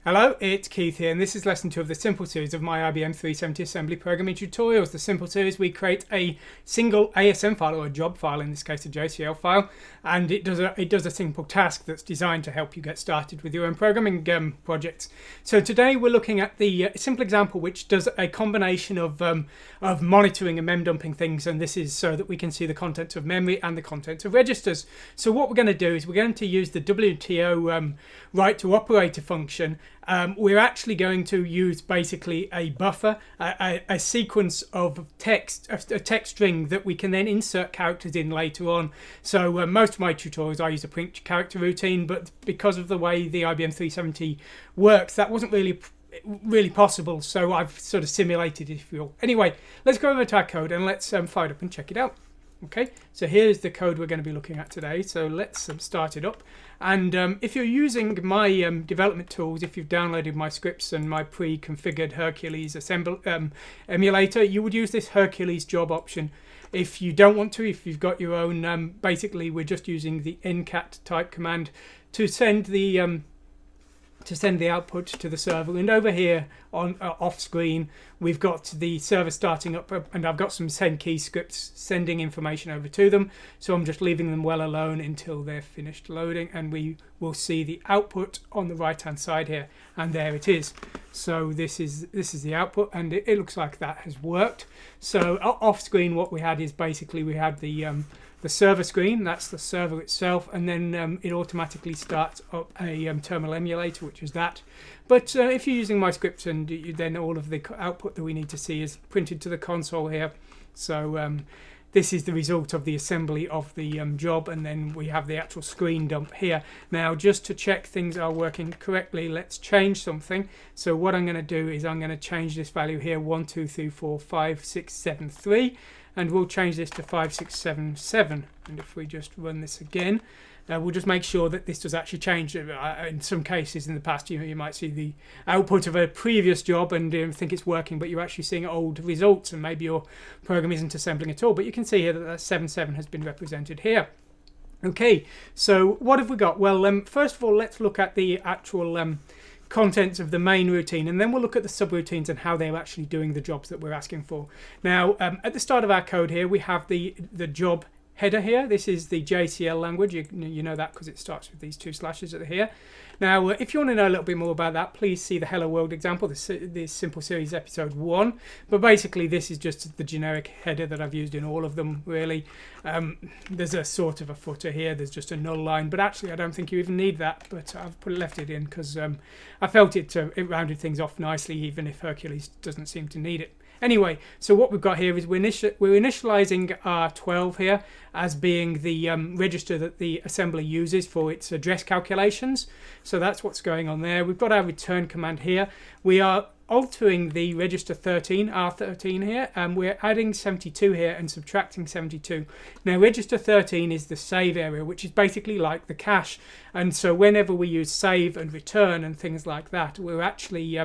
Hello, it's Keith here, and this is lesson 2 of the Simple series of my IBM370 assembly programming tutorials. The Simple series, we create a single ASM file, or a job file, in this case a JCL file, and it does a simple task that's designed to help you get started with your own programming projects. So today we're looking at the simple example which does a combination of monitoring and mem dumping things, and this is so that we can see the contents of memory and the contents of registers. So what we're going to do is we're going to use the WTO write to operator function. We're actually going to use basically a buffer, a sequence of text, a text string that we can then insert characters in later on. So most of my tutorials I use a print character routine, but because of the way the IBM370 works, that wasn't really possible. So I've sort of simulated it, if you will. Anyway, let's go over to our code and let's fire it up and check it out. Okay, so here's the code we're going to be looking at today. So let's start it up. And if you're using my development tools, if you've downloaded my scripts and my pre-configured Hercules emulator, you would use this Hercules job option. If you don't want to, if you've got your own, basically we're just using the ncat type command to send the output to the server. And over here on off screen we've got the server starting up, and I've got some send key scripts sending information over to them, so I'm just leaving them well alone until they're finished loading, and we will see the output on the right hand side here, and there it is. So this is the output, and it looks like that has worked. So off screen what we had is basically we had the server screen, that's the server itself, and then it automatically starts up a terminal emulator, which is that. But if you're using my scripts, and then all of the output that we need to see is printed to the console here. So this is the result of the assembly of the job, and then we have the actual screen dump here. Now, just to check things are working correctly, let's change something. So what I'm going to do is I'm going to change this value here, 1 2 3 4 5 6 7 3. And we'll change this to 5677. And if we just run this again, we'll just make sure that this does actually change. In some cases in the past, you might see the output of a previous job and think it's working, but you're actually seeing old results, and maybe your program isn't assembling at all. But you can see here that 77 has been represented here. Okay, so what have we got? Well, first of all, let's look at the actual contents of the main routine, and then we'll look at the subroutines and how they're actually doing the jobs that we're asking for. Now, at the start of our code here, we have the job header here. This is the JCL language. You know that because it starts with these 2 slashes at here. Now, if you want to know a little bit more about that, please see the Hello World example, this Simple Series episode 1. But basically, this is just the generic header that I've used in all of them, really. There's a sort of a footer here. There's just a null line. But actually, I don't think you even need that. But I've left it in because I felt it rounded things off nicely, even if Hercules doesn't seem to need it. Anyway, so what we've got here is we're initializing our 12 here as being the register that the assembly uses for its address calculations. So that's what's going on there. We've got our return command here. We are altering the register 13, R13 here, and we're adding 72 here and subtracting 72. Now, register 13 is the save area, which is basically like the cache. And so whenever we use save and return and things like that, we're actually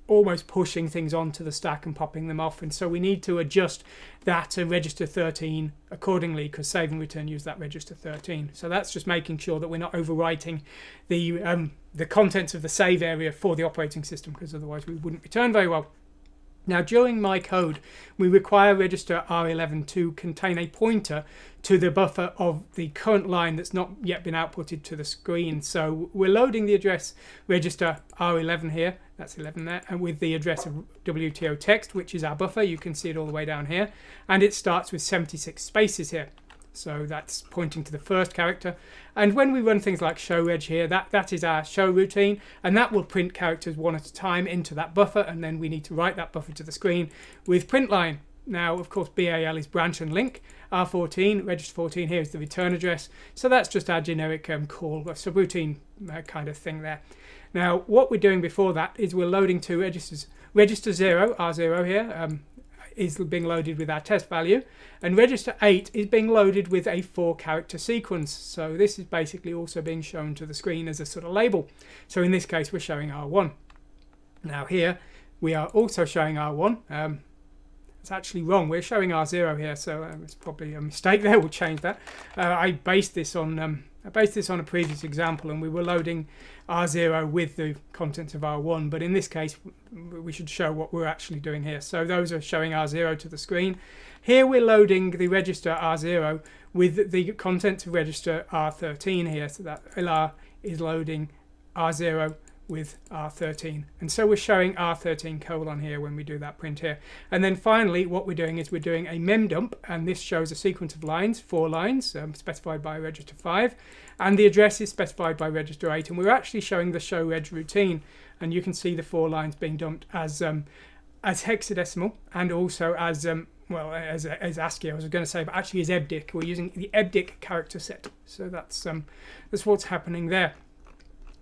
almost pushing things onto the stack and popping them off, and so we need to adjust that to register 13 accordingly, because save and return use that register 13. So that's just making sure that we're not overwriting the contents of the save area for the operating system, because otherwise we wouldn't return very well. Now, during my code, we require register R11 to contain a pointer to the buffer of the current line that's not yet been outputted to the screen. So we're loading the address register R11 here, that's 11 there, and with the address of WTO text, which is our buffer. You can see it all the way down here, and it starts with 76 spaces here. So that's pointing to the first character. And when we run things like show reg here, that is our show routine, and that will print characters one at a time into that buffer, and then we need to write that buffer to the screen with print line. Now, of course, BAL is branch and link. R14, register 14 here is the return address. So that's just our generic call, a subroutine kind of thing there. Now, what we're doing before that is we're loading 2 registers. Register 0, R0 here, is being loaded with our test value, and register 8 is being loaded with a 4-character sequence. So this is basically also being shown to the screen as a sort of label. So in this case, we're showing R1. Now here we are also showing R1. It's actually wrong. We're showing R0 here, so it's probably a mistake there. We'll change that. I based this on I based this on a previous example and we were loading R0 with the contents of R1, but in this case we should show what we're actually doing here. So those are showing R0 to the screen. Here we're loading the register R0 with the contents of register R13 here, so that LR is loading R0 with R13, and so we're showing R13 colon here when we do that print here. And then finally what we're doing is we're doing a memdump, and this shows a sequence of lines, 4 lines specified by register 5, and the address is specified by register 8, and we're actually showing the show reg routine, and you can see the 4 lines being dumped as hexadecimal and also as well as ASCII I was going to say, but actually as EBDIC. We're using the EBDIC character set, so that's what's happening there.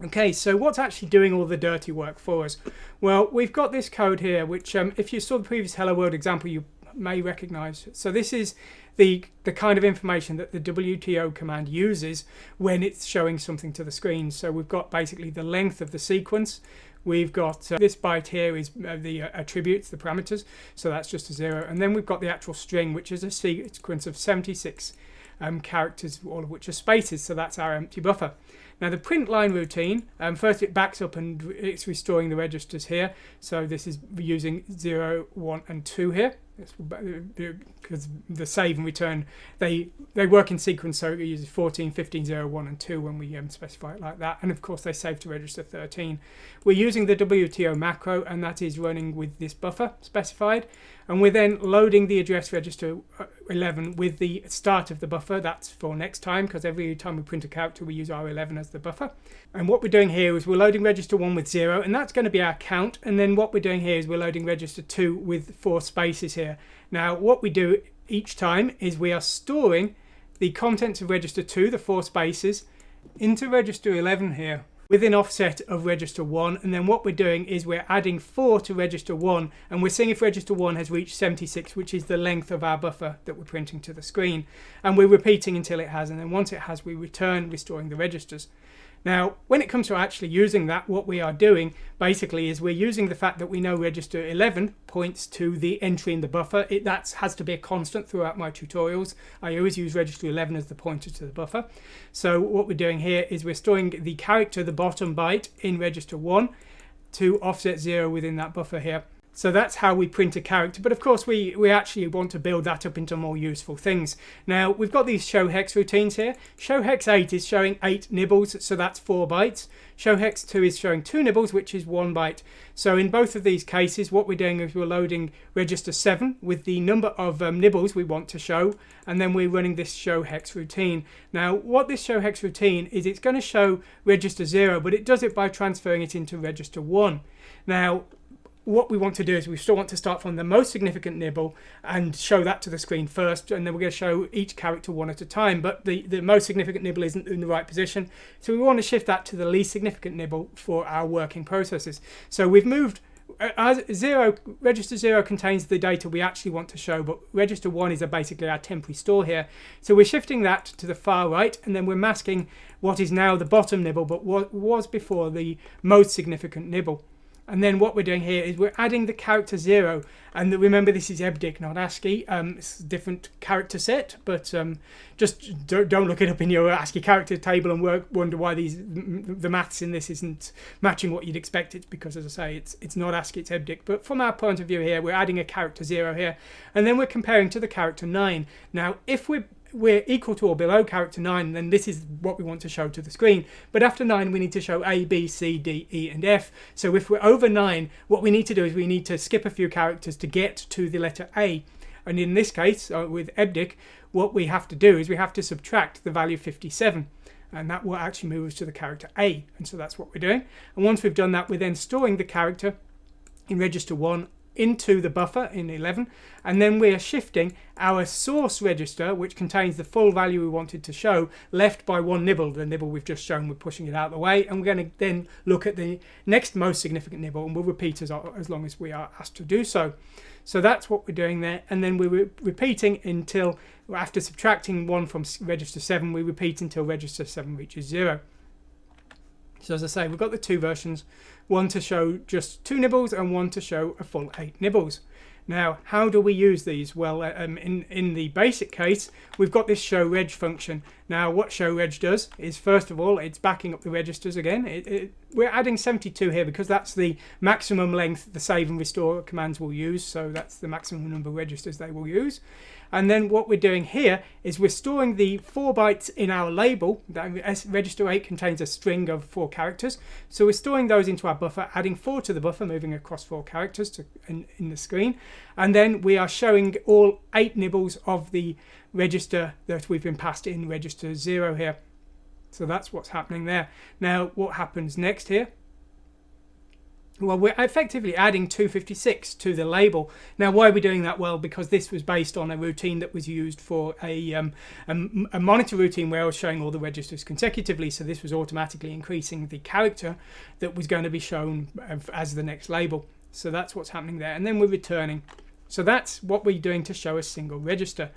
Okay, so what's actually doing all the dirty work for us? Well, we've got this code here, which if you saw the previous Hello World example, you may recognize. So this is the kind of information that the WTO command uses when it's showing something to the screen. So we've got basically the length of the sequence. We've got this byte here is the attributes, the parameters, so that's just a 0. And then we've got the actual string, which is a sequence of 76 characters, all of which are spaces, so that's our empty buffer. Now the print line routine, first it backs up and it's restoring the registers here. So this is using 0, 1 and 2 here. Because the save and return, they work in sequence, so it uses 14, 15, 0, 1 and 2 when we specify it like that. And of course they save to register 13. We're using the WTO macro, and that is running with this buffer specified. And we're then loading the address register 11 with the start of the buffer. That's for next time, because every time we print a character we use R11 as the buffer. And what we're doing here is we're loading register 1 with 0, and that's going to be our count. And then what we're doing here is we're loading register 2 with 4 spaces here. Now what we do each time is we are storing the contents of register 2, the 4 spaces, into register 11 here with an offset of register 1, and then what we're doing is we're adding 4 to register 1, and we're seeing if register 1 has reached 76, which is the length of our buffer that we're printing to the screen, and we're repeating until it has, and then once it has we return restoring the registers. Now when it comes to actually using that, what we are doing basically is we're using the fact that we know register 11 points to the entry in the buffer. That has to be a constant throughout my tutorials. I always use register 11 as the pointer to the buffer. So what we're doing here is we're storing the character, the bottom byte, in register 1 to offset 0 within that buffer here. So that's how we print a character, but of course we actually want to build that up into more useful things. Now we've got these show hex routines here. Show hex 8 is showing 8 nibbles, so that's 4 bytes. Show hex 2 is showing 2 nibbles, which is 1 byte. So in both of these cases what we're doing is we're loading register 7 with the number of nibbles we want to show, and then we're running this show hex routine. Now what this show hex routine is, it's going to show register 0, but it does it by transferring it into register 1. Now what we want to do is we still want to start from the most significant nibble and show that to the screen first, and then we're going to show each character one at a time, but the most significant nibble isn't in the right position, so we want to shift that to the least significant nibble for our working processes. So we've moved register 0 contains the data we actually want to show, but register 1 is basically our temporary store here, so we're shifting that to the far right, and then we're masking what is now the bottom nibble but what was before the most significant nibble. And then what we're doing here is we're adding the character 0, and remember this is EBDIC, not ASCII. It's a different character set, but just don't look it up in your ASCII character table and wonder why the maths in this isn't matching what you'd expect. It's because, as I say, it's not ASCII, it's EBDIC. But from our point of view here, we're adding a character 0 here, and then we're comparing to the character 9. Now, if we're equal to or below character 9, then this is what we want to show to the screen. But after 9 we need to show A, B, C, D, E and F. So if we're over 9, what we need to do is we need to skip a few characters to get to the letter A. And in this case, with EBDIC, what we have to do is we have to subtract the value 57. And that will actually move us to the character A. And so that's what we're doing. And once we've done that, we're then storing the character in register 1 into the buffer in 11, and then we are shifting our source register, which contains the full value we wanted to show, left by 1 nibble. The nibble we've just shown, we're pushing it out of the way, and we're going to then look at the next most significant nibble, and we'll repeat as long as we are asked to do so. So that's what we're doing there, and then we're repeating until, after subtracting 1 from register 7, we repeat until register 7 reaches 0. So as I say, we've got the 2 versions, one to show just 2 nibbles and one to show a full 8 nibbles. Now, how do we use these? Well, in the basic case, we've got this show reg function. Now what SuperH does is, first of all, it's backing up the registers again. We're adding 72 here because that's the maximum length the save and restore commands will use, so that's the maximum number of registers they will use. And then what we're doing here is we're storing the 4 bytes in our label. That register 8 contains a string of 4 characters, so we're storing those into our buffer, adding 4 to the buffer, moving across 4 characters in the screen, and then we are showing all 8 nibbles of the register that we've been passed in register 0 here. So that's what's happening there. Now what happens next here? Well, we're effectively adding 256 to the label. Now, why are we doing that? Well, because this was based on a routine that was used for a monitor routine where I was showing all the registers consecutively. So this was automatically increasing the character that was going to be shown as the next label. So that's what's happening there. And then we're returning. So that's what we're doing to show a single register.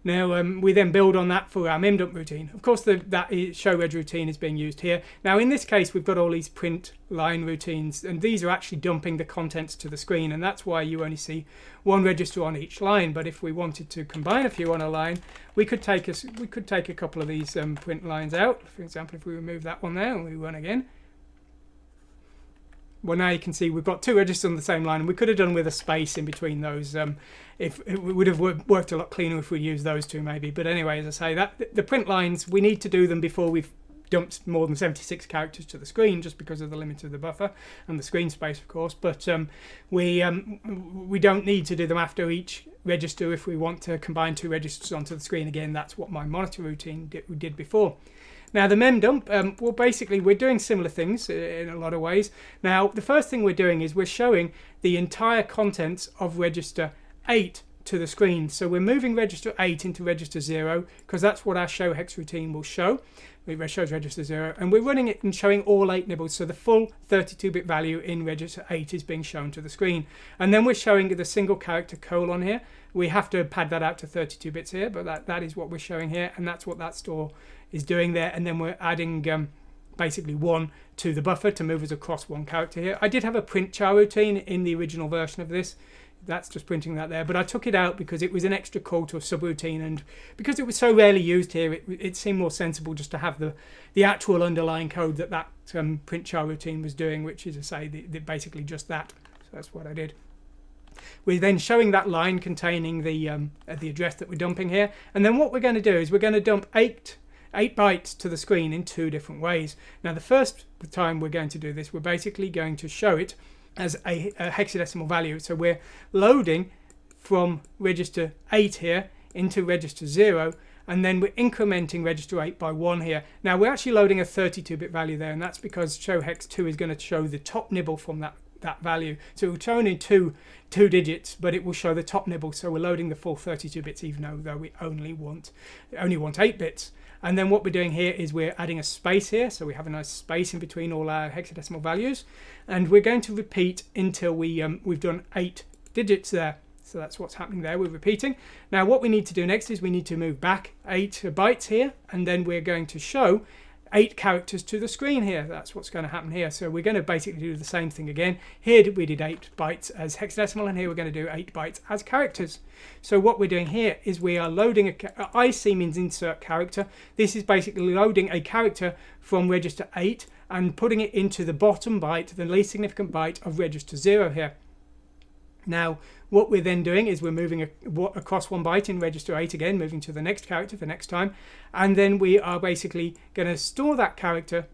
Now we then build on that for our MIMDump routine. Of course, that SuperH routine is being used here. Now in this case, we've got all these print line routines, and these are actually dumping the contents to the screen, and that's why you only see one register on each line. But if we wanted to combine a few on a line, we could take a couple of these print lines out. For example, if we remove that one there and we run again. Well, now you can see we've got 2 registers on the same line, and we could have done with a space in between those. If it would have worked a lot cleaner if we used those 2 maybe. But anyway, as I say, that the print lines, we need to do them before we've dumped more than 76 characters to the screen, just because of the limit of the buffer and the screen space, of course. But we don't need to do them after each register if we want to combine 2 registers onto the screen. Again, that's what my monitor routine did before. Now the MIMDump, well, basically we're doing similar things in a lot of ways. Now the first thing we're doing is we're showing the entire contents of register 8 to the screen. So we're moving register 8 into register 0 because that's what our SuperH routine will show. It shows register 0, and we're running it and showing all 8 nibbles, so the full 32-bit value in register 8 is being shown to the screen. And then we're showing the single character colon here. We have to pad that out to 32 bits here, but that is what we're showing here, and that's what that store is doing there. And then we're adding basically 1 to the buffer to move us across 1 character here. I did have a print char routine in the original version of this. That's just printing that there, but I took it out because it was an extra call to a subroutine, and because it was so rarely used here, it seemed more sensible just to have the actual underlying code that print char routine was doing, which is to say basically just that. So that's what I did. We're then showing that line containing the address that we're dumping here, and then what we're going to do is we're going to dump 8 bytes to the screen in 2 different ways. Now the first time we're going to do this, we're basically going to show it as a hexadecimal value. So we're loading from register 8 here into register 0, and then we're incrementing register 8 by 1 here. Now we're actually loading a 32-bit value there, and that's because SuperH 2 is going to show the top nibble from that value. So it will show only two digits, but it will show the top nibble. So we're loading the full 32 bits, even though we only want 8 bits. And then what we're doing here is we're adding a space here, so we have a nice space in between all our hexadecimal values, and we're going to repeat until we've done 8 digits there. So that's what's happening there. We're repeating. Now what we need to do next is we need to move back 8 bytes here, and then we're going to show 8 characters to the screen here. That's what's going to happen here. So we're going to basically do the same thing again. Here we did 8 bytes as hexadecimal, and here we're going to do 8 bytes as characters. So what we're doing here is we are loading IC means insert character. This is basically loading a character from register 8 and putting it into the bottom byte, the least significant byte of register 0 here. Now what we're then doing is we're moving across 1 byte in register 8 again, moving to the next character for next time, and then we are basically going to store that character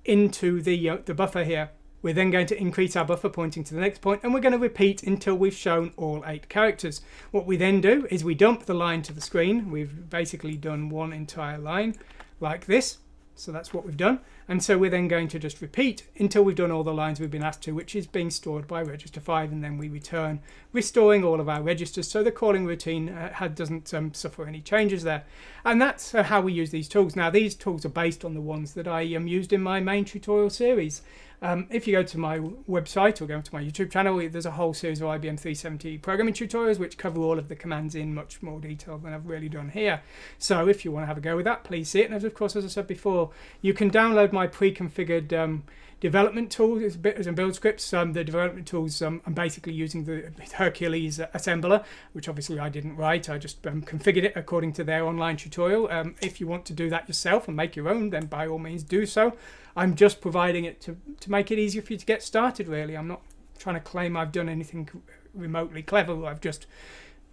into the buffer here. We're then going to increase our buffer pointing to the next point, and we're going to repeat until we've shown all 8 characters. What we then do is we dump the line to the screen. We've basically done 1 entire line like this. So that's what we've done, and so we're then going to just repeat until we've done all the lines we've been asked to, which is being stored by register 5, and then we return, restoring all of our registers, so the calling routine doesn't suffer any changes there. And that's how we use these tools. Now these tools are based on the ones that I used in my main tutorial series. If you go to my website or go to my YouTube channel, there's a whole series of IBM370 programming tutorials which cover all of the commands in much more detail than I've really done here. So if you want to have a go with that, please see it. And of course, as I said before, you can download my pre-configured development tools and build scripts. The development tools, I'm basically using the Hercules assembler, which obviously I didn't write. I just configured it according to their online tutorial. If you want to do that yourself and make your own, then by all means do so. I'm just providing it to make it easier for you to get started, really. I'm not trying to claim I've done anything remotely clever. I've just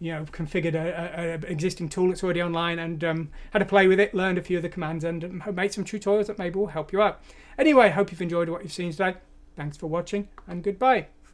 configured an existing tool that's already online and had to play with it, learned a few of the commands, and made some tutorials that maybe will help you out. Anyway, I hope you've enjoyed what you've seen today. Thanks for watching, and goodbye.